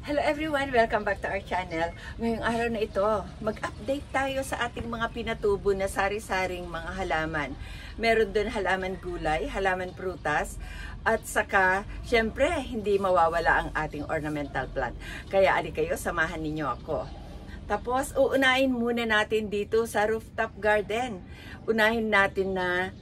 Hello everyone! Welcome back to our channel. Ngayong araw na ito, mag-update tayo sa ating mga pinatubo na sari-saring mga halaman. Meron doon halaman gulay, halaman prutas, at saka, syempre, hindi mawawala ang ating ornamental plant. Kaya ali kayo, samahan ninyo ako. Tapos, uunahin muna natin dito sa rooftop garden. Unahin natin na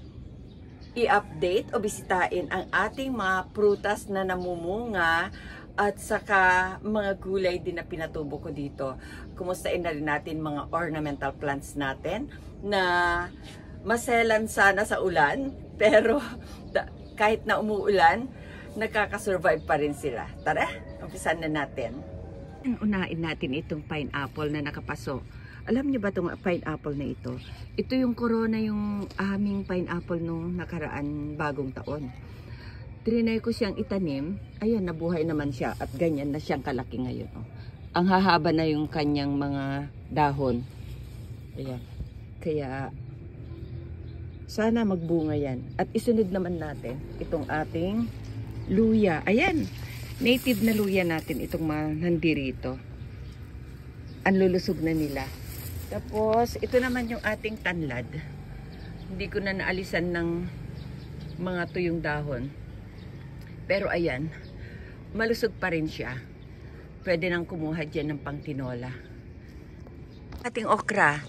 i-update o bisitahin ang ating mga prutas na namumunga at saka mga gulay din na pinatubo ko dito. Kumustahin na rin natin mga ornamental plants natin na maselan sana sa ulan, pero kahit na umuulan, nakakasurvive pa rin sila. Tara, umpisan na natin. Unahin natin itong pineapple na nakapaso. Alam niyo ba itong pineapple na ito? Ito yung corona, yung aming pineapple nung nakaraan bagong taon. Trinay ko siyang itanim. Ayan, nabuhay naman siya at ganyan na siyang kalaki ngayon. Oh. Ang hahaba na yung kanyang mga dahon. Ayan. Kaya, sana magbunga yan. At isunod naman natin itong ating luya. Ayan, native na luya natin itong nandirito. Ang lulusog na nila. Tapos, ito naman yung ating tanlad. Hindi ko na naalisan ng mga tuyong dahon. Pero ayan, malusog pa rin siya. Pwede nang kumuha dyan ng pangtinola. Ating okra,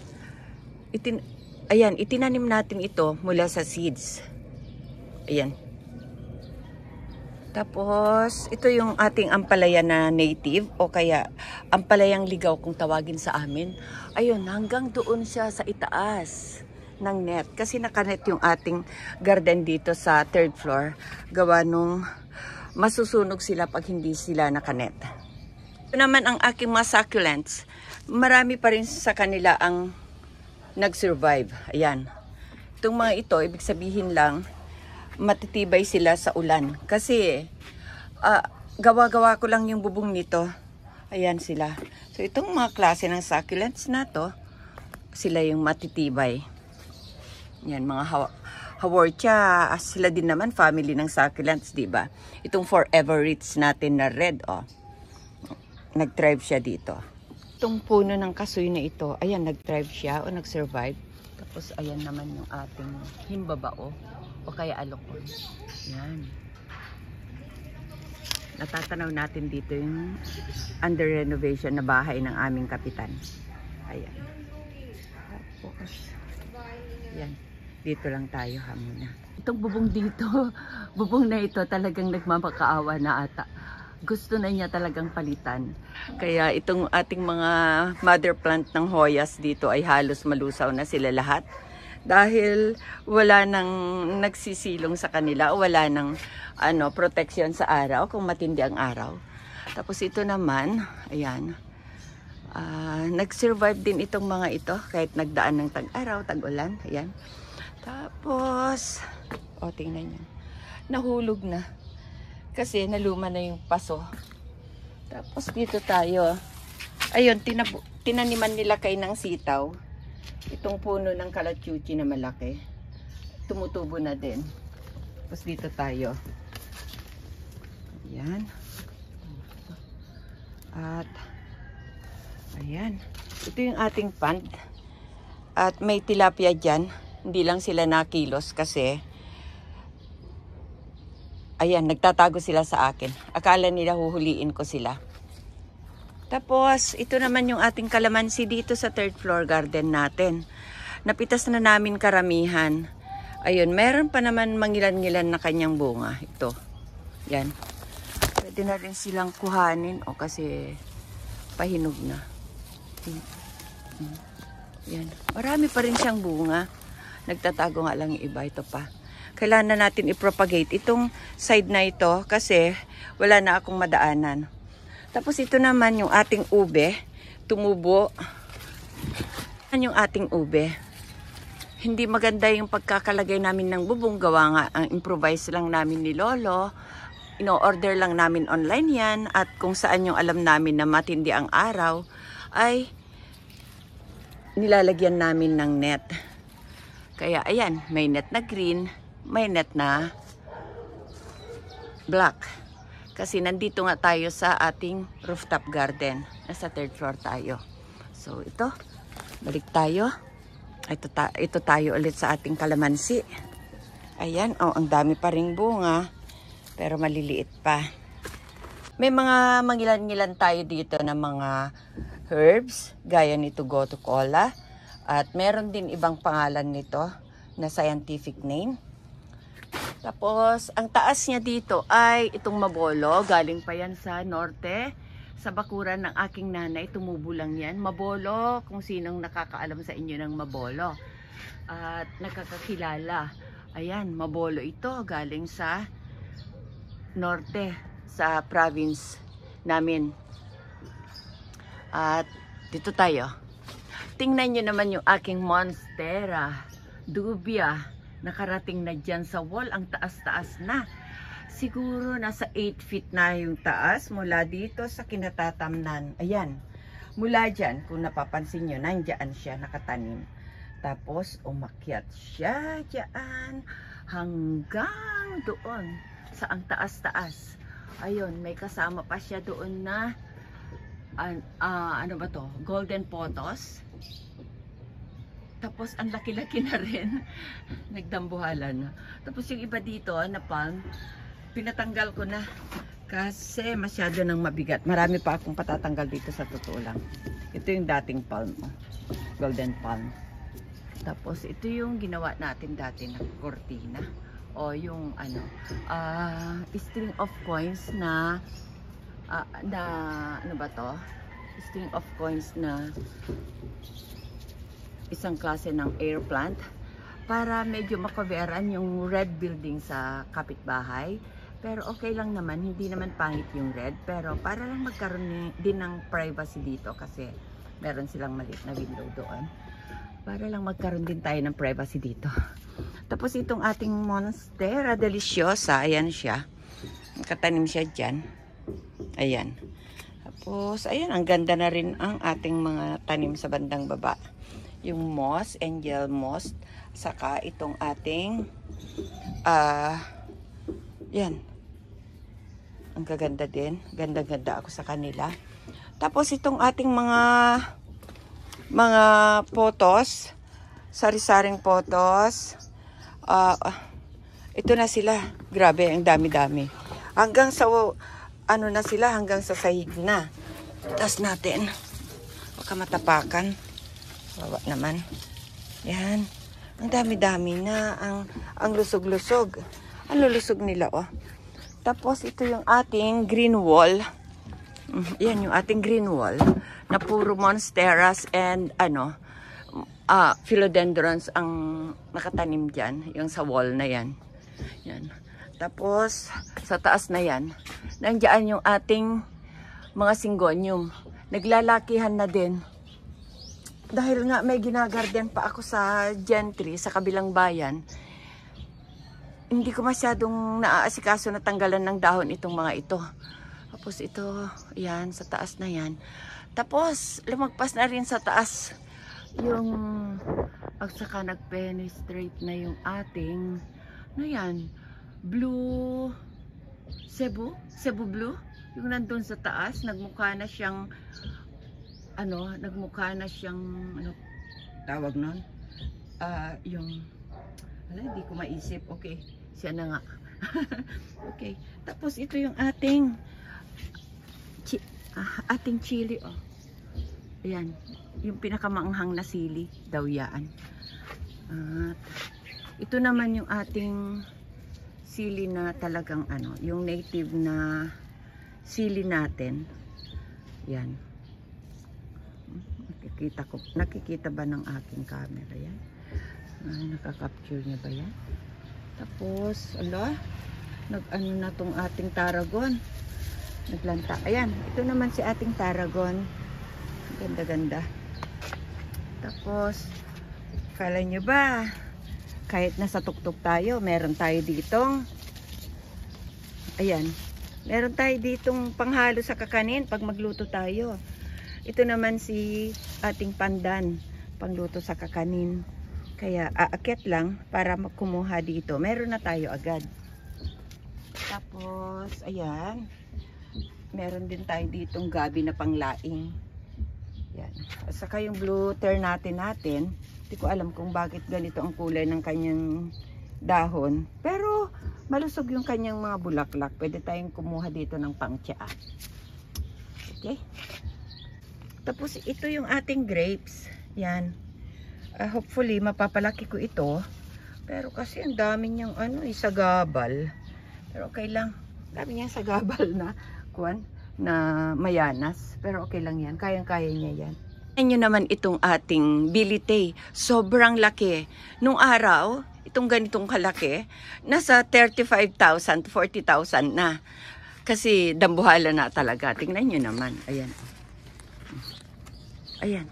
ayan, itinanim natin ito mula sa seeds. Ayan. Tapos, ito yung ating ampalaya na native o kaya ampalayang ligaw kung tawagin sa amin. Ayun, hanggang doon siya sa itaas ng net. Kasi nakanet yung ating garden dito sa third floor. Gawa nung masusunog sila pag hindi sila nakanet. Ito naman ang aking mga succulents. Marami pa rin sa kanila ang nag-survive. Ayan. Itong mga ito, ibig sabihin lang, matitibay sila sa ulan. Kasi, gawa-gawa ko lang yung bubong nito. Ayan sila. So, itong mga klase ng succulents na to, sila yung matitibay. Yan, mga hawortia, sila din naman family ng succulents, di ba? Itong forever rich natin na red, oh. Nag-thrive siya dito. Itong puno ng kasoy na ito, ayan, nag-thrive siya o nag-survive. Tapos, ayan naman yung ating himbabao o kaya alokon. Yan. Natatanaw natin dito yung under renovation na bahay ng aming kapitan. Ayan. Tapos, yan. Dito lang tayo muna. Itong bubong dito, bubong na ito talagang nagmamakaawa na ata. Gusto na niya talagang palitan. Kaya itong ating mga mother plant ng Hoyas dito ay halos malusaw na sila lahat. Dahil wala nang nagsisilong sa kanila, wala nang protection sa araw kung matindi ang araw. Tapos ito naman, ayan, nag-survive din itong mga ito kahit nagdaan ng tag-araw, tag-ulan, ayan. Tapos, tingnan nyo. Nahulog na. Kasi naluma na yung paso. Tapos dito tayo. Ayun, tinaniman nila kay ng sitaw. Itong puno ng kalachuchi na malaki. Tumutubo na din. Tapos dito tayo. Ayan. At, ayan. Ito yung ating pond. At may tilapia dyan. Hindi lang sila nakilos kasi ayan, nagtatago sila sa akin. Akala nila huhuliin ko sila. Tapos, ito naman yung ating kalamansi dito sa third floor garden natin. Napitas na namin karamihan. Ayun, meron pa naman mangilan-ngilan na kanyang bunga. Ito. Yan. Pwede na rin silang kuhanin o kasi pahinog na. Yan. Marami pa rin siyang bunga. Nagtatago nga lang yung iba. Ito pa. Kailangan na natin i-propagate itong side na ito kasi wala na akong madaanan. Tapos ito naman yung ating ube. Tumubo. Yan yung ating ube. Hindi maganda yung pagkakalagay namin ng bubong. Gawa nga, ang improvise lang namin ni Lolo. Ino-order lang namin online yan. At kung saan yung alam namin na matindi ang araw, ay nilalagyan namin ng net. Kaya ayan, may net na green, may net na black. Kasi nandito nga tayo sa ating rooftop garden. Nasa 3rd floor tayo. So ito, balik tayo. Ito tayo ulit sa ating kalamansi. Ayan, oh, ang dami pa ring bunga. Pero maliliit pa. May mga mangilan-ngilan tayo dito na mga herbs. Gaya nito Gotu Kola. At meron din ibang pangalan nito na scientific name. Tapos, ang taas niya dito ay itong mabolo. Galing pa yan sa norte. Sa bakuran ng aking nanay, tumubo lang yan. Mabolo, kung sinong nakakaalam sa inyo ng mabolo. At nakakakilala. Ayan, mabolo ito. Galing sa norte, sa province namin. At dito tayo. Tingnan nyo naman yung aking monstera, dubia, nakarating na dyan sa wall, ang taas-taas na. Siguro nasa 8 feet na yung taas mula dito sa kinatatamnan. Ayan, mula dyan, kung napapansin nyo, nandyan siya nakatanim. Tapos umakyat siya dyan hanggang doon sa ang taas-taas. Ayun, may kasama pa siya doon na ano ba to? Golden pothos. Tapos ang laki-laki na rin. Nagdambuhala na. Tapos yung iba dito na palm, pinatanggal ko na kasi masyado nang mabigat. Marami pa akong patatanggal dito sa totoo lang. Ito yung dating palm, golden palm. Tapos ito yung ginawa natin dati na cortina o yung ano, string of coins na ano ba to? String of coins na isang klase ng air plant para medyo makaveran yung red building sa kapitbahay. Pero okay lang naman, hindi naman pangit yung red, pero para lang magkaroon din ng privacy dito kasi meron silang maliit na window doon. Para lang magkaroon din tayo ng privacy dito. Tapos itong ating monstera deliciosa, ayan siya. Nakatanim siya dyan. Ayan. Tapos, ayan, ang ganda na rin ang ating mga tanim sa bandang baba. Yung moss, angel moss, saka itong ating, yan. Ang gaganda din. Ganda-ganda ako sa kanila. Tapos, itong ating mga potos, sari-saring potos, ito na sila. Grabe, ang dami-dami. Hanggang sa ano na sila, hanggang sa sahig na. Taas natin. Baka matapakan. Wawa naman. Yan. Ang dami-dami na. Ang lusog-lusog. Ang lulusog nila, oh. Tapos, ito yung ating green wall. Yan yung ating green wall. Na puro monsteras and, philodendrons ang nakatanim dyan. Yung sa wall na yan. Yan. Tapos, sa taas na yan, nandiyan yung ating mga syngonium. Naglalakihan na din. Dahil nga may ginagarden pa ako sa gentry, sa kabilang bayan, hindi ko masyadong naaasikaso na tanggalan ng dahon itong mga ito. Tapos ito, yan, sa taas na yan. Tapos, lumagpas na rin sa taas yung, saka nag-penetrate na yung ating, ano yan, blue, Cebu blue, yung nandun sa taas, nagmukha na siyang, tawag nun? Yung, hindi ko maisip, okay, siya na nga. Okay, tapos ito yung ating chili, oh. Ayan, yung pinakamaanghang na sili, daw yan. At ito naman yung ating sili na talagang yung native na sili natin. Yan. Nakikita ba ng aking camera yan? Nakaka-capture niya ba yan? Tapos, nag-ano na tong ating tarragon. Naglanta. Ayan, ito naman si ating tarragon. Ganda-ganda. Tapos, kala nyo ba, kahit nasa tuktok tayo, meron tayo ditong, ayan, meron tayo ditong panghalo sa kakanin pag magluto tayo. Ito naman si ating pandan, pangluto sa kakanin. Kaya aakyat lang para kumuha dito. Meron na tayo agad. Tapos, ayan, Meron din tayo ditong gabi na panglaing. Yan. At saka yung blue ternate natin, hindi ko alam kung bakit ganito ang kulay ng kanyang dahon. Pero malusog yung kanyang mga bulaklak. Pwede tayong kumuha dito ng pangtsaa. Okay? Tapos ito yung ating grapes. Yan. Hopefully mapapalaki ko ito. Pero kasi ang dami niyang sagabal. Pero okay lang. Dami niyang sagabal na na mayanas. Pero okay lang yan. Kayang-kaya niya yan. Tingnan nyo naman itong ating bilite. Sobrang laki. Nung araw, itong ganitong kalaki, nasa 35,000 to 40,000 na. Kasi dambuhala na talaga. Tingnan nyo naman. Ayan. Ayan.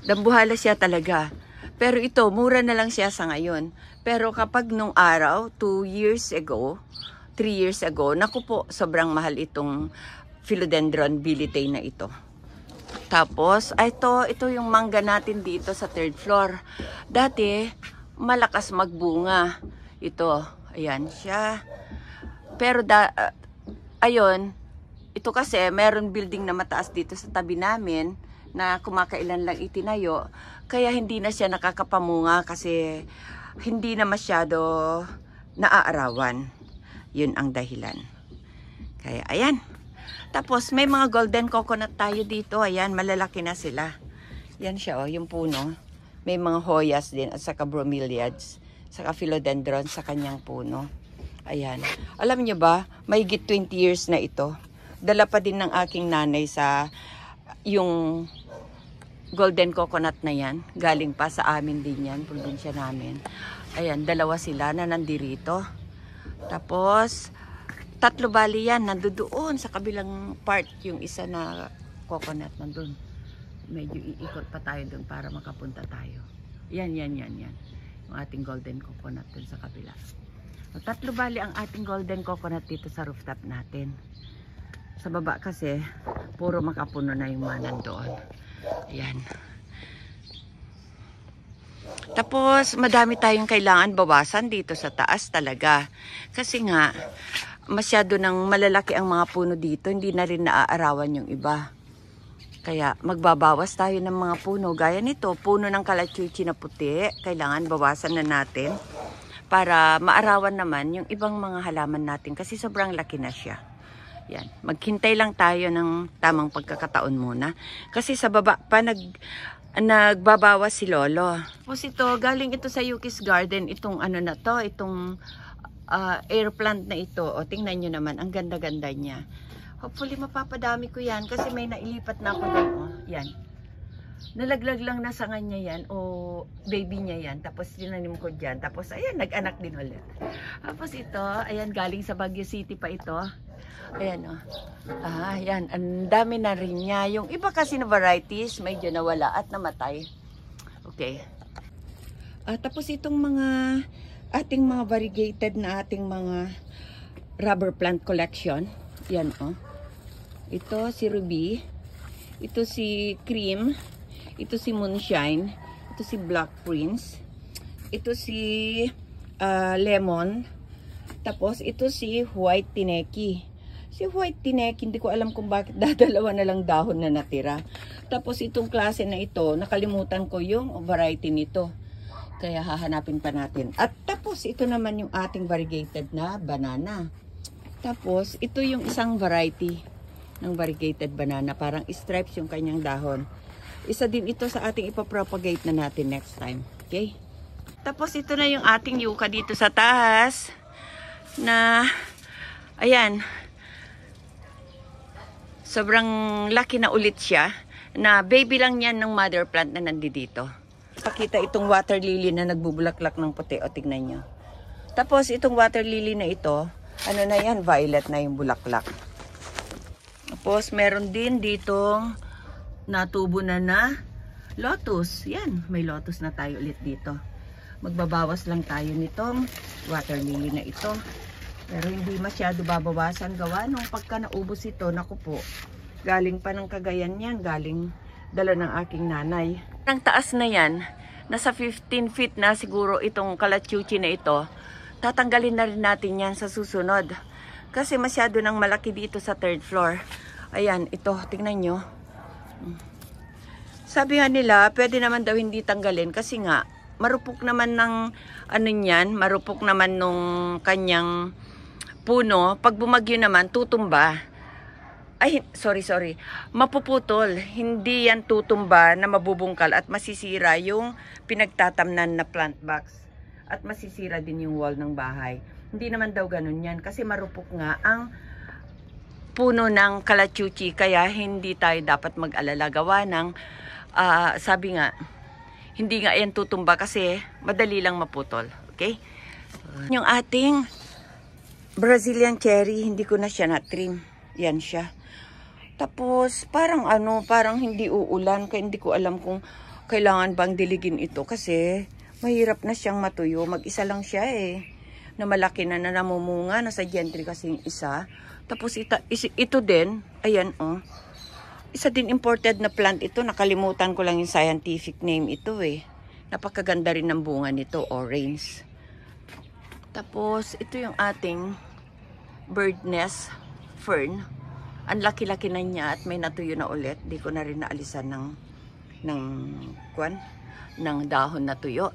Dambuhala siya talaga. Pero ito, mura na lang siya sa ngayon. Pero kapag nung araw, 2 years ago, 3 years ago, naku po, sobrang mahal itong philodendron bilite na ito. Tapos, ito yung mangga natin dito sa 3rd floor. Dati, malakas magbunga. Ito, ayan siya. Pero, ayun, ito kasi, meron building na mataas dito sa tabi namin na kumakailan lang itinayo. Kaya hindi na siya nakakapamunga kasi hindi na masyado naaarawan. Yun ang dahilan. Kaya, ayan. Tapos, may mga golden coconut tayo dito. Ayan, malalaki na sila. Yan siya, yung puno. May mga hoyas din at saka bromeliads. Saka philodendron sa kanyang puno. Ayan. Alam niyo ba, mahigit 20 years na ito. Dala pa din ng aking nanay sa yung golden coconut na yan. Galing pa sa amin din yan, probinsya namin. Ayan, dalawa sila na nandirito. Tapos, 3 bali yan, nandoon sa kabilang part, yung isa na coconut nandun. Medyo iikot pa tayo dun para makapunta tayo. Yan. Yung ating golden coconut dun sa kabila. 3 bali ang ating golden coconut dito sa rooftop natin. Sa baba kasi, puro makapuno na yung mga nandoon. Ayan. Tapos, madami tayong kailangan bawasan dito sa taas talaga. Kasi nga, masyado nang malalaki ang mga puno dito, hindi na rin naaarawan yung iba. Kaya, magbabawas tayo ng mga puno. Gaya nito, puno ng kalachuchi na puti, kailangan bawasan na natin para maarawan naman yung ibang mga halaman natin kasi sobrang laki na siya. Yan. Maghintay lang tayo ng tamang pagkakataon muna. Kasi sa baba pa, nagbabawas si Lolo. Tapos ito, galing ito sa Yuki's Garden, itong na to, itong air plant na ito. O, tingnan nyo naman, ang ganda-ganda niya. Hopefully, mapapadami ko yan kasi may nailipat na ako doon. O, yan. Nalaglag lang na sa kanya yan, o baby niya yan. Tapos, tinanim ko dyan. Tapos, ayan, nag-anak din ulit. Tapos ito, ayan, galing sa Baguio City pa ito. Ayan, o. Ayan, ang dami na rin niya. Yung iba kasi na varieties, medyo nawala at namatay. Okay. Tapos itong ating mga variegated na ating mga rubber plant collection. Yan, o. Ito si Ruby. Ito si Cream. Ito si Moonshine. Ito si Black Prince. Ito si Lemon. Tapos ito si White Tineki. Si White Tineki, hindi ko alam kung bakit dadalawa na lang dahon na natira. Tapos itong klase na ito, nakalimutan ko yung variety nito. Kaya hahanapin pa natin. At tapos ito naman yung ating variegated na banana. Tapos ito yung isang variety ng variegated banana. Parang stripes yung kanyang dahon. Isa din ito sa ating ipapropagate na natin next time. Okay? Tapos ito na yung ating yucca dito sa taas. Na, ayan. Sobrang laki na ulit siya. Na baby lang yan ng mother plant na nandito. Pakita itong water lily na nagbubulaklak ng puti. O, tignan nyo. Tapos itong water lily na ito, ano na yan? Violet na yung bulaklak. Tapos meron din ditong natubo na lotus. Yan, may lotus na tayo ulit dito. Magbabawas lang tayo nitong water lily na ito. Pero hindi masyado babawasan gawa nung pagka naubos ito, naku po, galing pa ng Cagayan yan, galing dala ng aking nanay. Ang taas na yan, nasa 15 feet na siguro itong kalachuchi na ito, tatanggalin na rin natin yan sa susunod. Kasi masyado nang malaki dito sa third floor. Ayan, ito, tingnan nyo. Sabi nga nila, pwede naman daw hindi tanggalin kasi nga, marupok naman ng ano niyan, marupok naman nung kanyang puno. Pag bumagyo naman, tutumba. Ay, sorry. Mapuputol. Hindi yan tutumba na mabubungkal at masisira yung pinagtatamnan na plant box. At masisira din yung wall ng bahay. Hindi naman daw ganun yan kasi marupok nga ang puno ng kalachuchi. Kaya hindi tayo dapat mag-alala gawa ng, sabi nga, hindi nga yan tutumba kasi madali lang maputol. Okay? Yung ating Brazilian cherry, hindi ko na siya na-trim. Yan siya. Tapos, parang hindi uulan. Kaya hindi ko alam kung kailangan bang diligin ito. Kasi, mahirap na siyang matuyo. Mag-isa lang siya na malaki na namumunga. Nasa gentry kasi yung isa. Tapos, ito din. Ayan, isa din imported na plant ito. Nakalimutan ko lang yung scientific name ito Napakaganda rin ng bunga nito. Orange. Tapos, ito yung ating bird nest fern. Ang laki-laki na niya at may natuyo na ulit. Di ko na rin naalisan ng dahon na tuyo.